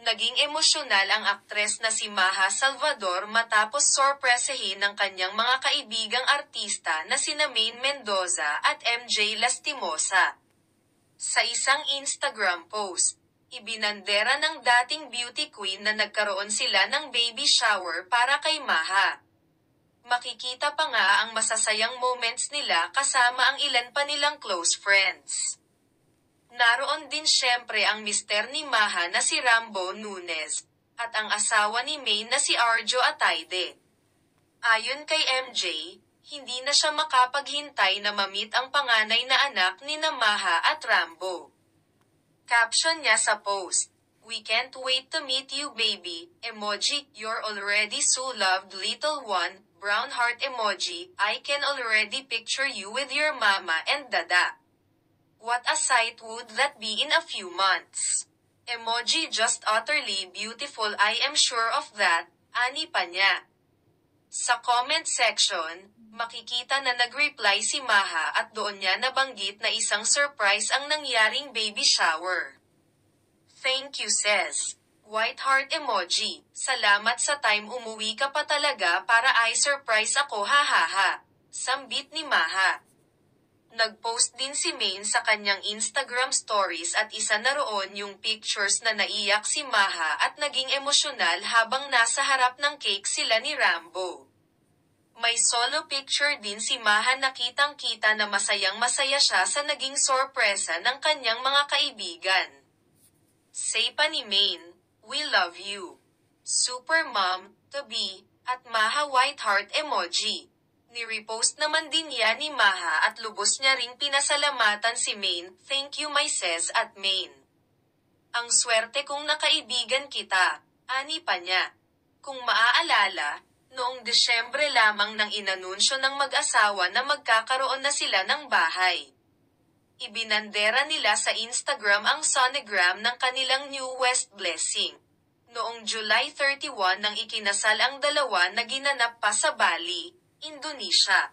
Naging emosyonal ang aktres na si Maha Salvador matapos sorpresahin ng kanyang mga kaibigang artista na sina Maine Mendoza at MJ Lastimosa. Sa isang Instagram post, ibinandera ng dating beauty queen na nagkaroon sila ng baby shower para kay Maha. Makikita pa nga ang masasayang moments nila kasama ang ilan pa nilang close friends. Naroon din syempre ang mister ni Maha na si Rambo Nunes, at ang asawa ni Maine na si Arjo Ataide. Ayon kay MJ, hindi na siya makapaghintay na ma-meet ang panganay na anak ni Maha at Rambo. Caption niya sa post, "We can't wait to meet you baby, emoji, you're already so loved little one, brown heart emoji, I can already picture you with your mama and dada. What a sight would that be in a few months. Emoji just utterly beautiful I am sure of that," ani pa niya. Sa comment section, makikita na nag-reply si Maha at doon niya nabanggit na isang surprise ang nangyaring baby shower. "Thank you sis. White heart emoji. Salamat sa time umuwi ka pa talaga para i-surprise ako hahaha." Sambit ni Maha. Nag-post din si Maine sa kanyang Instagram stories at isa na roon yung pictures na naiyak si Maha at naging emosyonal habang nasa harap ng cake sila ni Rambo. May solo picture din si Maha na kitang-kita na masayang-masaya siya sa naging sorpresa ng kanyang mga kaibigan. Say pa ni Maine, "We love you. Super mom, to be," at Maha white heart emoji. Ni-repost naman din yan ni Maha at lubos niya ring pinasalamatan si Maine, "Thank you my sis at Maine. Ang swerte kong nakaibigan kita," ani pa niya. Kung maaalala, noong Desyembre lamang nang inanunsyo ng mag-asawa na magkakaroon na sila ng bahay. Ibinandera nila sa Instagram ang sonogram ng kanilang newest blessing. Noong July 31 nang ikinasal ang dalawa na ginanap pa sa Bali, Indonesia.